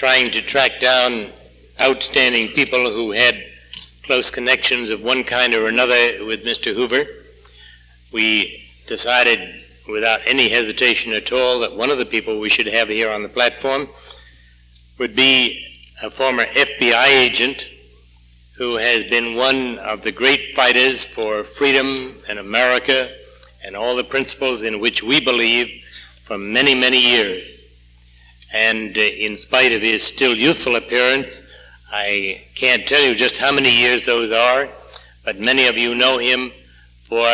trying to track down outstanding people who had close connections of one kind or another with Mr. Hoover, we decided without any hesitation at all that one of the people we should have here on the platform would be a former FBI agent who has been one of the great fighters for freedom and America and all the principles in which we believe for many, many years. And in spite of his still youthful appearance, I can't tell you just how many years those are, but many of you know him for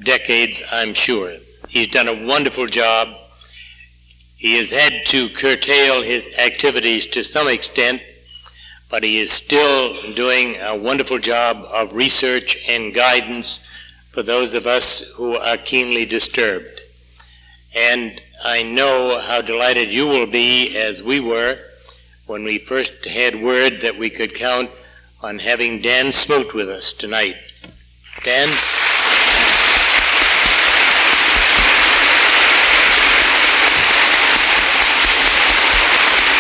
decades, I'm sure. He's done a wonderful job. He has had to curtail his activities to some extent, but he is still doing a wonderful job of research and guidance for those of us who are keenly disturbed. And I know how delighted you will be, as we were, when we first had word that we could count on having Dan Smoot with us tonight. Dan?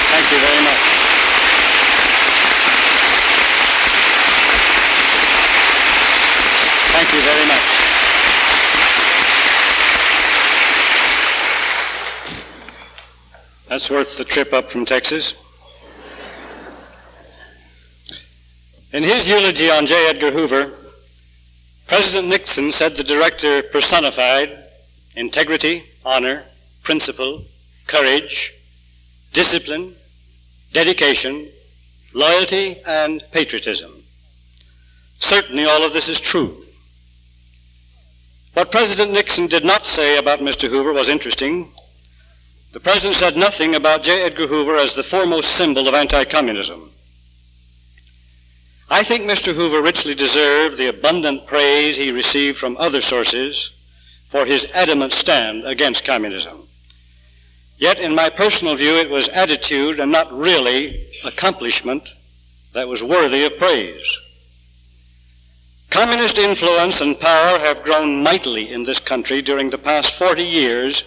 Thank you very much. Thank you very much. That's worth the trip up from Texas. In his eulogy on J. Edgar Hoover, President Nixon said the director personified integrity, honor, principle, courage, discipline, dedication, loyalty, and patriotism. Certainly all of this is true. What President Nixon did not say about Mr. Hoover was interesting. The President said nothing about J. Edgar Hoover as the foremost symbol of anti-communism. I think Mr. Hoover richly deserved the abundant praise he received from other sources for his adamant stand against communism. Yet, in my personal view, it was attitude and not really accomplishment that was worthy of praise. Communist influence and power have grown mightily in this country during the past 40 years,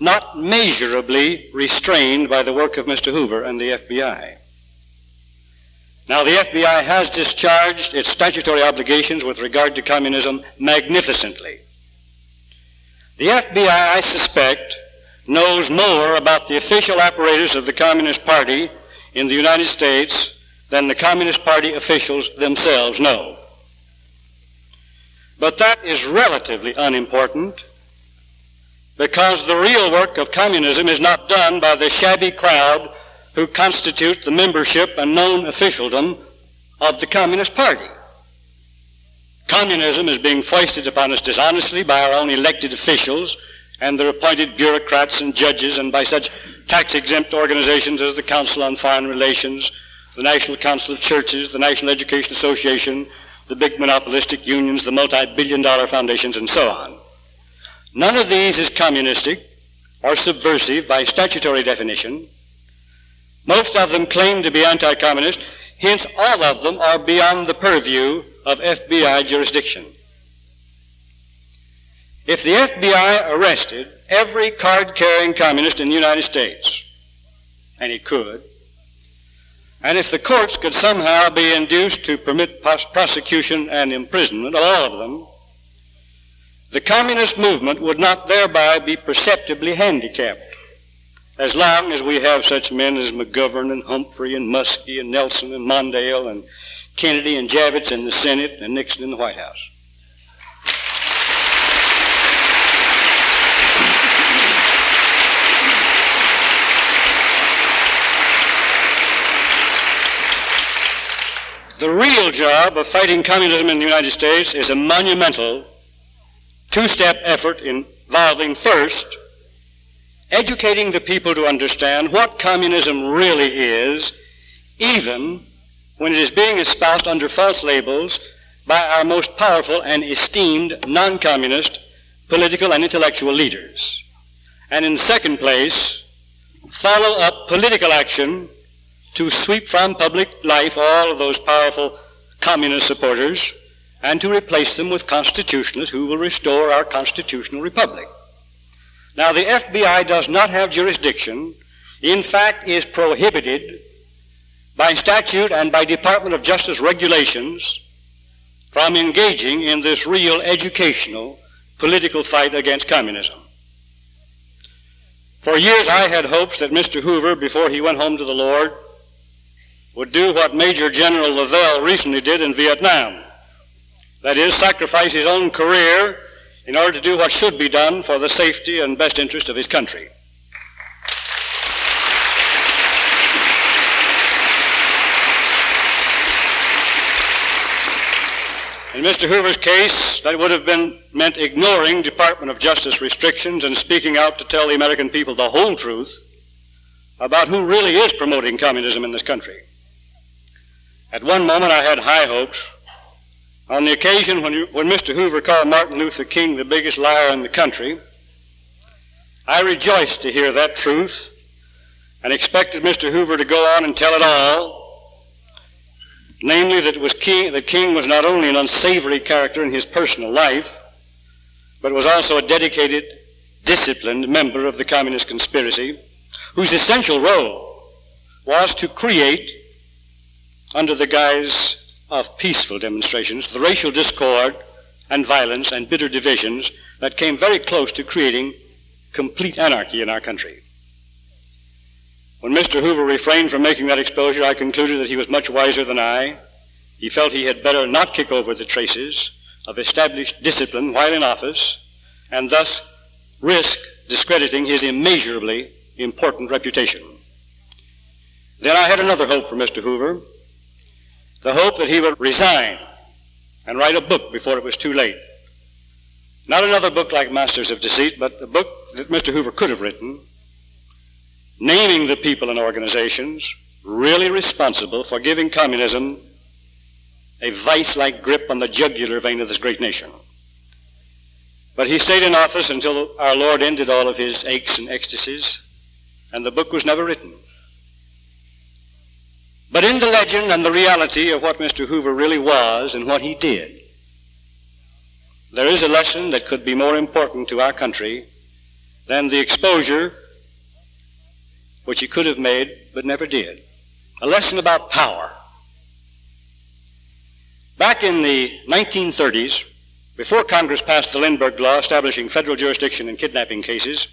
not measurably restrained by the work of Mr. Hoover and the FBI. Now, the FBI has discharged its statutory obligations with regard to communism magnificently. The FBI, I suspect, knows more about the official apparatus of the Communist Party in the United States than the Communist Party officials themselves know. But that is relatively unimportant, because the real work of communism is not done by the shabby crowd who constitute the membership and known officialdom of the Communist Party. Communism is being foisted upon us dishonestly by our own elected officials and their appointed bureaucrats and judges, and by such tax-exempt organizations as the Council on Foreign Relations, the National Council of Churches, the National Education Association, the big monopolistic unions, the multi-billion-dollar foundations, and so on. None of these is communistic or subversive by statutory definition. Most of them claim to be anti-communist, hence all of them are beyond the purview of FBI jurisdiction. If the FBI arrested every card-carrying communist in the United States, and it could, and if the courts could somehow be induced to permit prosecution and imprisonment of all of them, the communist movement would not thereby be perceptibly handicapped, as long as we have such men as McGovern and Humphrey and Muskie and Nelson and Mondale and Kennedy and Javits in the Senate and Nixon in the White House. The real job of fighting communism in the United States is a monumental two-step effort involving, first, educating the people to understand what communism really is, even when it is being espoused under false labels by our most powerful and esteemed non-communist political and intellectual leaders. And in second place, follow up political action to sweep from public life all of those powerful communist supporters and to replace them with constitutionalists who will restore our constitutional republic. Now, the FBI does not have jurisdiction, in fact is prohibited by statute and by Department of Justice regulations from engaging in this real educational political fight against communism. For years I had hopes that Mr. Hoover, before he went home to the Lord, would do what Major General Lavelle recently did in Vietnam. That is, sacrifice his own career in order to do what should be done for the safety and best interest of his country. In Mr. Hoover's case, that would have meant ignoring Department of Justice restrictions and speaking out to tell the American people the whole truth about who really is promoting communism in this country. At one moment I had high hopes. On the occasion when Mr. Hoover called Martin Luther King the biggest liar in the country, I rejoiced to hear that truth and expected Mr. Hoover to go on and tell it all. Namely, that King was not only an unsavory character in his personal life, but was also a dedicated, disciplined member of the communist conspiracy, whose essential role was to create, under the guise of peaceful demonstrations, the racial discord and violence and bitter divisions that came very close to creating complete anarchy in our country. When Mr. Hoover refrained from making that exposure, I concluded that he was much wiser than I. He felt he had better not kick over the traces of established discipline while in office, and thus risk discrediting his immeasurably important reputation. Then I had another hope for Mr. Hoover, the hope that he would resign and write a book before it was too late. Not another book like Masters of Deceit, but a book that Mr. Hoover could have written, naming the people and organizations really responsible for giving communism a vice-like grip on the jugular vein of this great nation. But he stayed in office until our Lord ended all of his aches and ecstasies, and the book was never written. But in the legend and the reality of what Mr. Hoover really was and what he did, there is a lesson that could be more important to our country than the exposure which he could have made but never did. A lesson about power. Back in the 1930s, before Congress passed the Lindbergh Law establishing federal jurisdiction in kidnapping cases,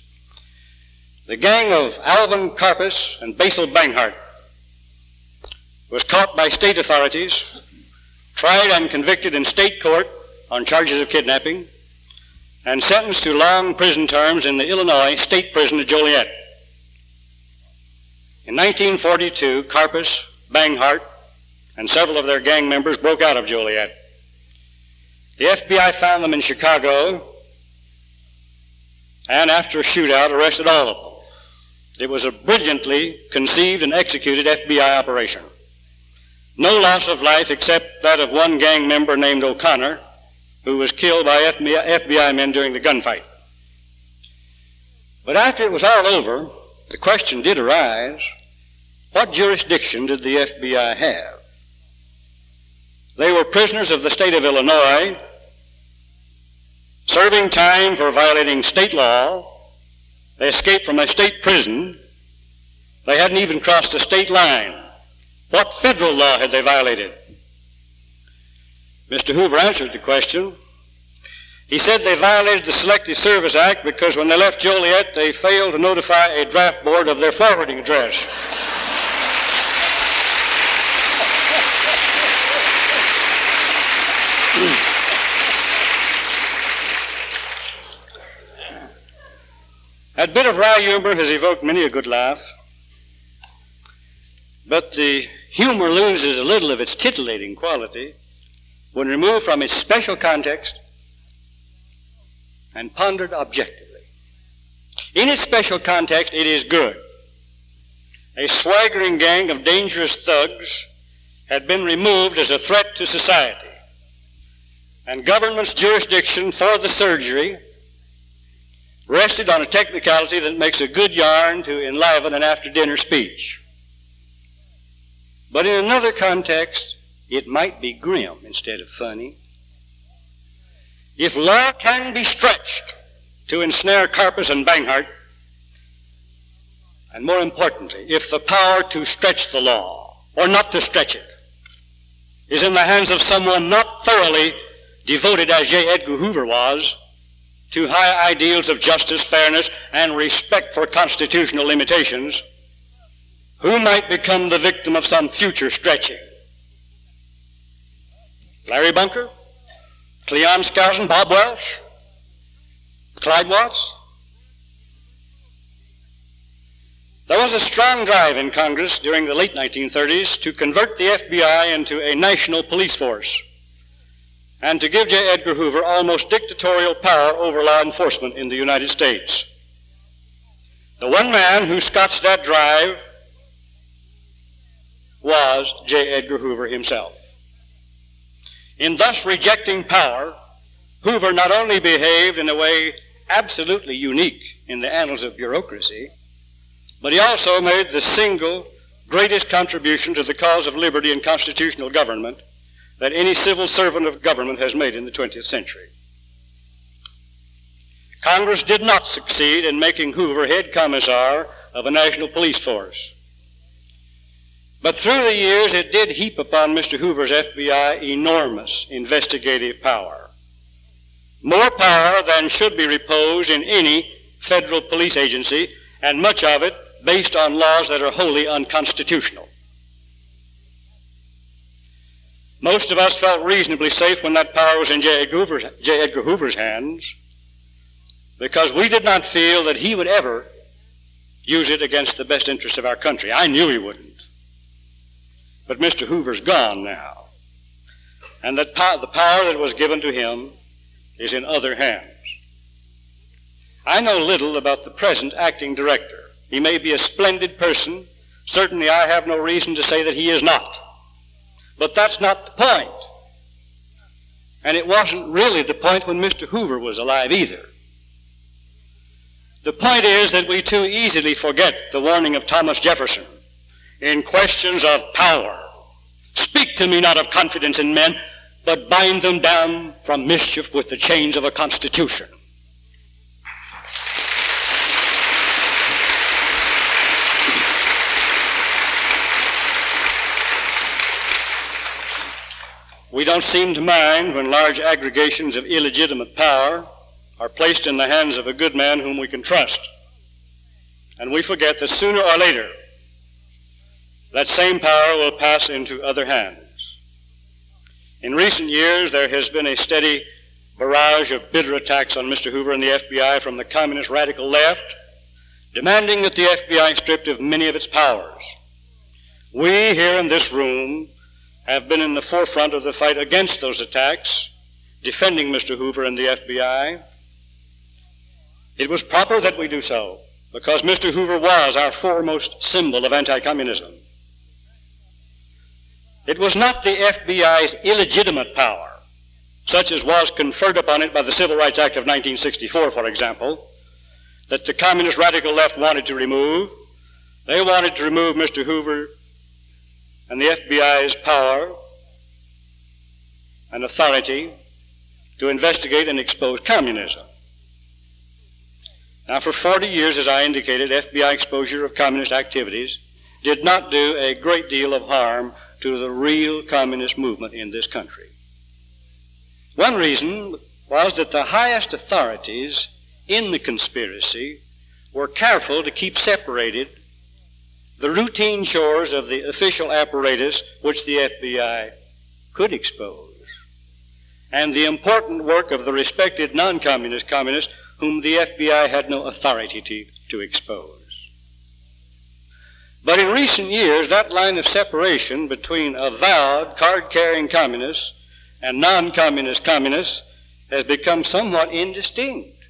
the gang of Alvin Karpus and Basil Banghart was caught by state authorities, tried and convicted in state court on charges of kidnapping, and sentenced to long prison terms in the Illinois State Prison at Joliet. In 1942, Karpus, Banghart, and several of their gang members broke out of Joliet. The FBI found them in Chicago, and after a shootout, arrested all of them. It was a brilliantly conceived and executed FBI operation. No loss of life except that of one gang member named O'Connor, who was killed by FBI men during the gunfight. But after it was all over, the question did arise, what jurisdiction did the FBI have? They were prisoners of the state of Illinois, serving time for violating state law. They escaped from a state prison. They hadn't even crossed the state line. What federal law had they violated? Mr. Hoover answered the question. He said they violated the Selective Service Act because when they left Joliet, they failed to notify a draft board of their forwarding address. That bit of wry humor has evoked many a good laugh, but the humor loses a little of its titillating quality when removed from its special context and pondered objectively. In its special context, it is good. A swaggering gang of dangerous thugs had been removed as a threat to society, and government's jurisdiction for the surgery rested on a technicality that makes a good yarn to enliven an after-dinner speech. But in another context, it might be grim instead of funny. If law can be stretched to ensnare Karpus and Banghart, and more importantly, if the power to stretch the law or not to stretch it is in the hands of someone not thoroughly devoted, as J. Edgar Hoover was, to high ideals of justice, fairness, and respect for constitutional limitations, who might become the victim of some future stretching. Larry Bunker, Cleon Skousen, Bob Welch, Clyde Watts. There was a strong drive in Congress during the late 1930s to convert the FBI into a national police force and to give J. Edgar Hoover almost dictatorial power over law enforcement in the United States. The one man who scotched that drive was J. Edgar Hoover himself. In thus rejecting power, Hoover not only behaved in a way absolutely unique in the annals of bureaucracy, but he also made the single greatest contribution to the cause of liberty and constitutional government that any civil servant of government has made in the 20th century. Congress did not succeed in making Hoover head commissar of a national police force. But through the years, it did heap upon Mr. Hoover's FBI enormous investigative power. More power than should be reposed in any federal police agency, and much of it based on laws that are wholly unconstitutional. Most of us felt reasonably safe when that power was in J. Edgar Hoover's hands, because we did not feel that he would ever use it against the best interests of our country. I knew he wouldn't. But Mr. Hoover's gone now, and the power that was given to him is in other hands. I know little about the present acting director. He may be a splendid person. Certainly I have no reason to say that he is not. But that's not the point. And it wasn't really the point when Mr. Hoover was alive either. The point is that we too easily forget the warning of Thomas Jefferson in questions of power. Speak to me not of confidence in men, but bind them down from mischief with the chains of a constitution. We don't seem to mind when large aggregations of illegitimate power are placed in the hands of a good man whom we can trust. And we forget that sooner or later, that same power will pass into other hands. In recent years, there has been a steady barrage of bitter attacks on Mr. Hoover and the FBI from the communist radical left, demanding that the FBI stripped of many of its powers. We here in this room have been in the forefront of the fight against those attacks, defending Mr. Hoover and the FBI. It was proper that we do so, because Mr. Hoover was our foremost symbol of anti-communism. It was not the FBI's illegitimate power, such as was conferred upon it by the Civil Rights Act of 1964, for example, that the communist radical left wanted to remove. They wanted to remove Mr. Hoover and the FBI's power and authority to investigate and expose communism. Now, for 40 years, as I indicated, FBI exposure of communist activities did not do a great deal of harm to the real communist movement in this country. One reason was that the highest authorities in the conspiracy were careful to keep separated the routine chores of the official apparatus which the FBI could expose, and the important work of the respected non-communist communists whom the FBI had no authority to expose. But in recent years, that line of separation between avowed card-carrying communists and non-communist communists has become somewhat indistinct.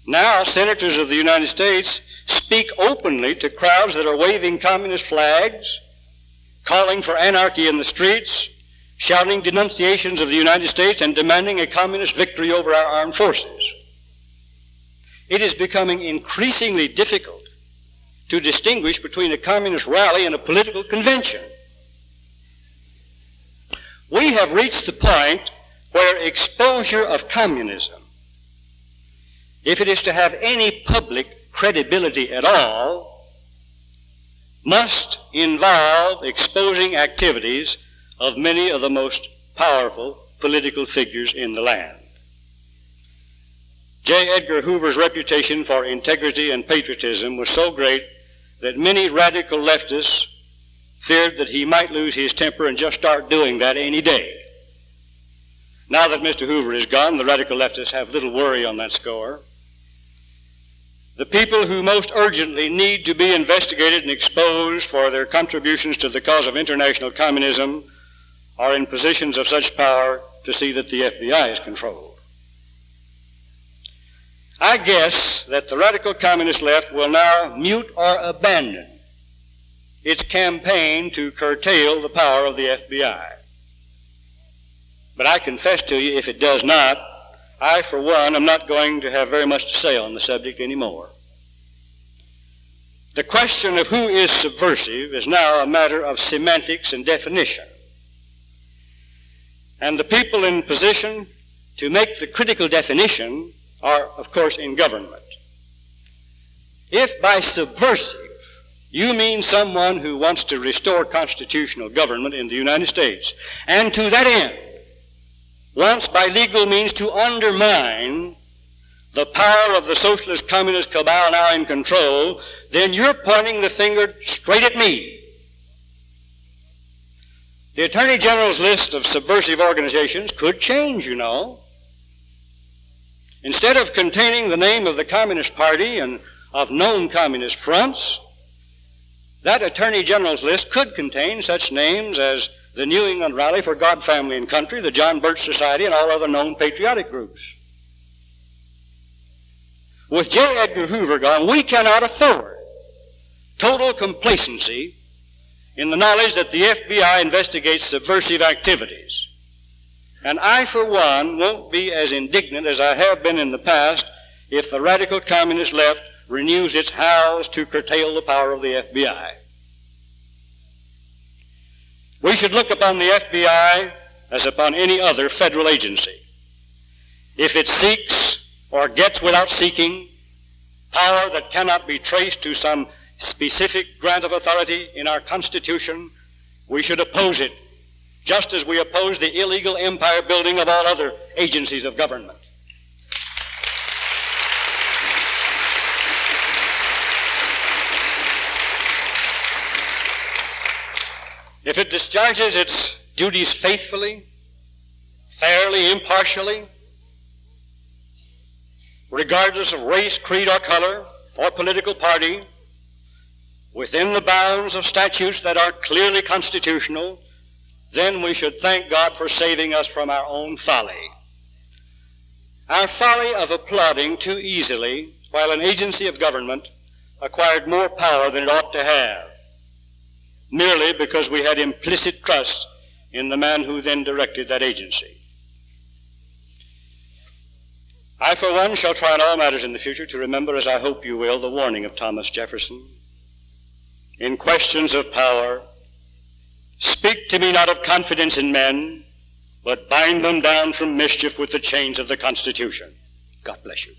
Now, senators of the United States speak openly to crowds that are waving communist flags, calling for anarchy in the streets, shouting denunciations of the United States, and demanding a communist victory over our armed forces. It is becoming increasingly difficult to distinguish between a communist rally and a political convention. We have reached the point where exposure of communism, if it is to have any public credibility at all, must involve exposing activities of many of the most powerful political figures in the land. J. Edgar Hoover's reputation for integrity and patriotism was so great that many radical leftists feared that he might lose his temper and just start doing that any day. Now that Mr. Hoover is gone, the radical leftists have little worry on that score. The people who most urgently need to be investigated and exposed for their contributions to the cause of international communism are in positions of such power to see that the FBI is controlled. I guess that the radical communist left will now mute or abandon its campaign to curtail the power of the FBI. But I confess to you, if it does not, I, for one, am not going to have very much to say on the subject anymore. The question of who is subversive is now a matter of semantics and definition. And the people in position to make the critical definition are, of course, in government. If by subversive you mean someone who wants to restore constitutional government in the United States, and to that end wants by legal means to undermine the power of the socialist communist cabal now in control, then you're pointing the finger straight at me. The Attorney General's list of subversive organizations could change, you know. Instead of containing the name of the Communist Party and of known communist fronts, that Attorney General's list could contain such names as the New England Rally for God, Family, and Country, the John Birch Society, and all other known patriotic groups. With J. Edgar Hoover gone, we cannot afford total complacency in the knowledge that the FBI investigates subversive activities. And I, for one, won't be as indignant as I have been in the past if the radical communist left renews its howls to curtail the power of the FBI. We should look upon the FBI as upon any other federal agency. If it seeks or gets without seeking power that cannot be traced to some specific grant of authority in our Constitution, we should oppose it, just as we oppose the illegal empire building of all other agencies of government. If it discharges its duties faithfully, fairly, impartially, regardless of race, creed, or color, or political party, within the bounds of statutes that are clearly constitutional, then we should thank God for saving us from our own folly. Our folly of applauding too easily while an agency of government acquired more power than it ought to have, merely because we had implicit trust in the man who then directed that agency. I, for one, shall try in all matters in the future to remember, as I hope you will, the warning of Thomas Jefferson. In questions of power, speak to me not of confidence in men, but bind them down from mischief with the chains of the Constitution. God bless you.